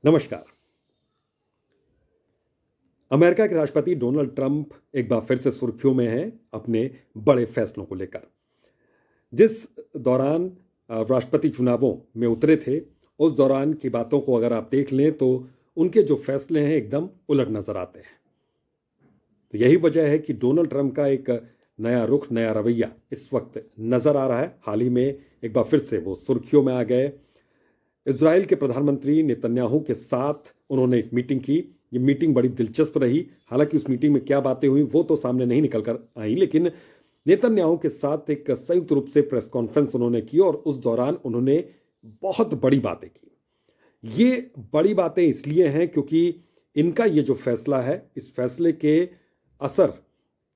नमस्कार। अमेरिका के राष्ट्रपति डोनाल्ड ट्रंप एक बार फिर से सुर्खियों में हैं अपने बड़े फैसलों को लेकर। जिस दौरान राष्ट्रपति चुनावों में उतरे थे, उस दौरान की बातों को अगर आप देख लें तो उनके जो फैसले हैं एकदम उलट नजर आते हैं। तो यही वजह है कि डोनाल्ड ट्रंप का एक नया रुख, नया रवैया इस वक्त नजर आ रहा है। हाल ही में एक बार फिर से वो सुर्खियों में आ गए। इजराइल के प्रधानमंत्री नेतन्याहू के साथ उन्होंने एक मीटिंग की। ये मीटिंग बड़ी दिलचस्प रही। हालांकि उस मीटिंग में क्या बातें हुई वो तो सामने नहीं निकल कर आई, लेकिन नेतन्याहू के साथ एक संयुक्त रूप से प्रेस कॉन्फ्रेंस उन्होंने की और उस दौरान उन्होंने बहुत बड़ी बातें की। ये बड़ी बातें इसलिए हैं क्योंकि इनका ये जो फैसला है, इस फैसले के असर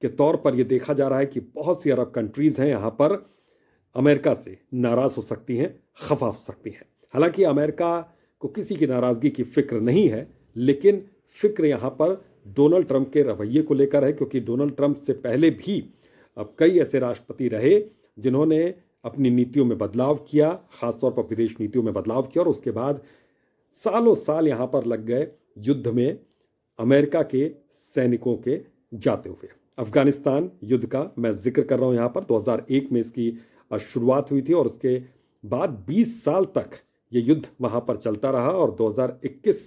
के तौर पर यह देखा जा रहा है कि बहुत सी अरब कंट्रीज हैं यहां पर अमेरिका से नाराज हो सकती हैं, खफा हो सकती हैं। हालांकि अमेरिका को किसी की नाराजगी की फिक्र नहीं है, लेकिन फिक्र यहां पर डोनाल्ड ट्रंप के रवैये को लेकर है, क्योंकि डोनाल्ड ट्रंप से पहले भी अब कई ऐसे राष्ट्रपति रहे जिन्होंने अपनी नीतियों में बदलाव किया, खासतौर पर विदेश नीतियों में बदलाव किया, और उसके बाद सालों साल यहां पर लग गए युद्ध में अमेरिका के सैनिकों के जाते हुए। अफगानिस्तान युद्ध का मैं जिक्र कर रहा हूं यहां पर। 2001 में इसकी शुरुआत हुई थी और उसके बाद 20 साल तक ये युद्ध वहां पर चलता रहा और 2021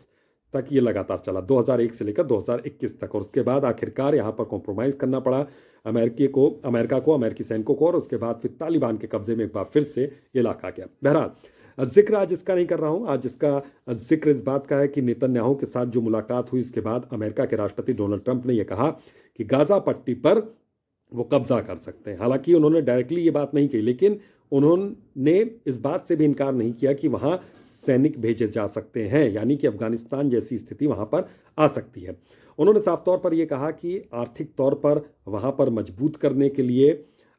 तक ये लगातार चला, 2001 से लेकर 2021 तक। और उसके बाद आखिरकार यहां पर कॉम्प्रोमाइज करना पड़ा अमेरिका को, अमेरिकी सैनिकों को, और उसके बाद फिर तालिबान के कब्जे में एक बार फिर से ये इलाका आ गया। बहरहाल जिक्र आज इसका नहीं कर रहा हूं। आज इसका जिक्र इस बात का है कि नेतन्याहू के साथ जो मुलाकात हुई, उसके बाद अमेरिका के राष्ट्रपति डोनाल्ड ट्रंप ने यह कहा कि गाजा पट्टी पर वो कब्जा कर सकते हैं। हालांकि उन्होंने डायरेक्टली ये बात नहीं कही, लेकिन उन्होंने इस बात से भी इनकार नहीं किया कि वहां सैनिक भेजे जा सकते हैं, यानी कि अफगानिस्तान जैसी स्थिति वहां पर आ सकती है। उन्होंने साफ तौर पर यह कहा कि आर्थिक तौर पर वहां पर मजबूत करने के लिए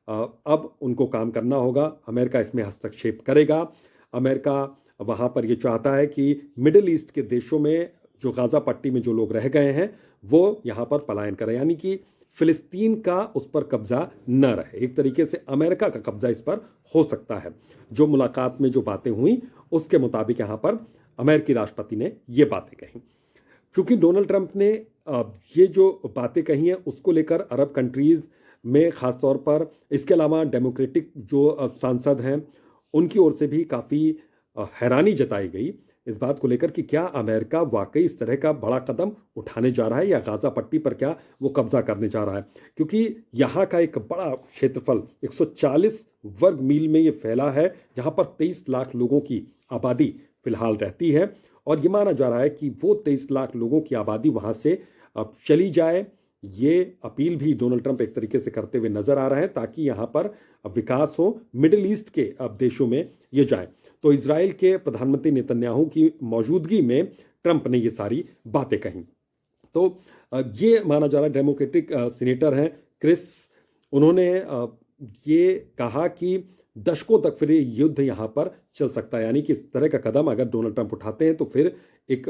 अब उनको काम करना होगा। अमेरिका इसमें हस्तक्षेप करेगा। अमेरिका वहां पर यह चाहता है कि मिडिल ईस्ट के देशों में जो गाजा पट्टी में जो लोग रह गए हैं वो यहां पर पलायन करें, यानी कि फिलिस्तीन का उस पर कब्जा न रहे। एक तरीके से अमेरिका का कब्जा इस पर हो सकता है। जो मुलाकात में जो बातें हुई उसके मुताबिक यहां पर अमेरिकी राष्ट्रपति ने ये बातें कही। क्योंकि डोनाल्ड ट्रंप ने ये जो बातें कही हैं उसको लेकर अरब कंट्रीज में खासतौर पर, इसके अलावा डेमोक्रेटिक जो सांसद हैं उनकी ओर से भी काफ़ी हैरानी जताई गई इस बात को लेकर कि क्या अमेरिका वाकई इस तरह का बड़ा कदम उठाने जा रहा है या गाजा पट्टी पर क्या वो कब्जा करने जा रहा है। क्योंकि यहाँ का एक बड़ा क्षेत्रफल 140 वर्ग मील में ये फैला है, जहाँ पर 23 लाख लोगों की आबादी फिलहाल रहती है, और ये माना जा रहा है कि वो 23 लाख लोगों की आबादी वहाँ से अब चली जाए। ये अपील भी डोनाल्ड ट्रंप एक तरीके से करते हुए नजर आ रहे हैं ताकि यहाँ पर विकास हो, मिडिल ईस्ट के अब देशों में ये जाए। तो इजराइल के प्रधानमंत्री नेतन्याहू की मौजूदगी में ट्रंप ने ये सारी बातें कही। तो ये माना जा रहा है, डेमोक्रेटिक सीनेटर हैं क्रिस, उन्होंने ये कहा कि दशकों तक फिर युद्ध यहाँ पर चल सकता है, यानी कि इस तरह का कदम अगर डोनाल्ड ट्रंप उठाते हैं तो फिर एक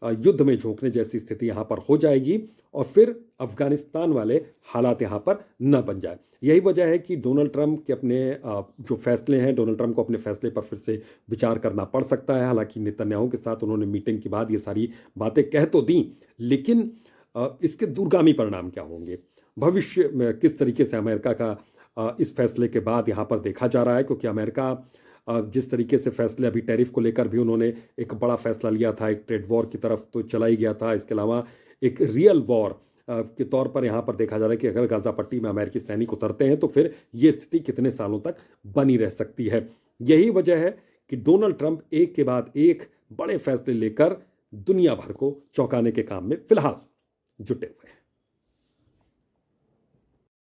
युद्ध में झोंकने जैसी स्थिति यहाँ पर हो जाएगी और फिर अफगानिस्तान वाले हालात यहाँ पर न बन जाए। यही वजह है कि डोनाल्ड ट्रंप के अपने जो फैसले हैं, डोनाल्ड ट्रंप को अपने फैसले पर फिर से विचार करना पड़ सकता है। हालांकि नेतन्याहू के साथ उन्होंने मीटिंग के बाद ये सारी बातें कह तो दी, लेकिन इसके दूरगामी परिणाम क्या होंगे, भविष्य में किस तरीके से अमेरिका का इस फैसले के बाद यहाँ पर देखा जा रहा है। क्योंकि अमेरिका जिस तरीके से फैसले, अभी टैरिफ को लेकर भी उन्होंने एक बड़ा फैसला लिया था, एक ट्रेड वॉर की तरफ तो चला ही गया था। इसके अलावा एक रियल वॉर के तौर पर यहाँ पर देखा जा रहा है कि अगर गाजा पट्टी में अमेरिकी सैनिक उतरते हैं तो फिर ये स्थिति कितने सालों तक बनी रह सकती है। यही वजह है कि डोनाल्ड ट्रंप एक के बाद एक बड़े फैसले लेकर दुनिया भर को चौंकाने के काम में फिलहाल जुटे हुए हैं।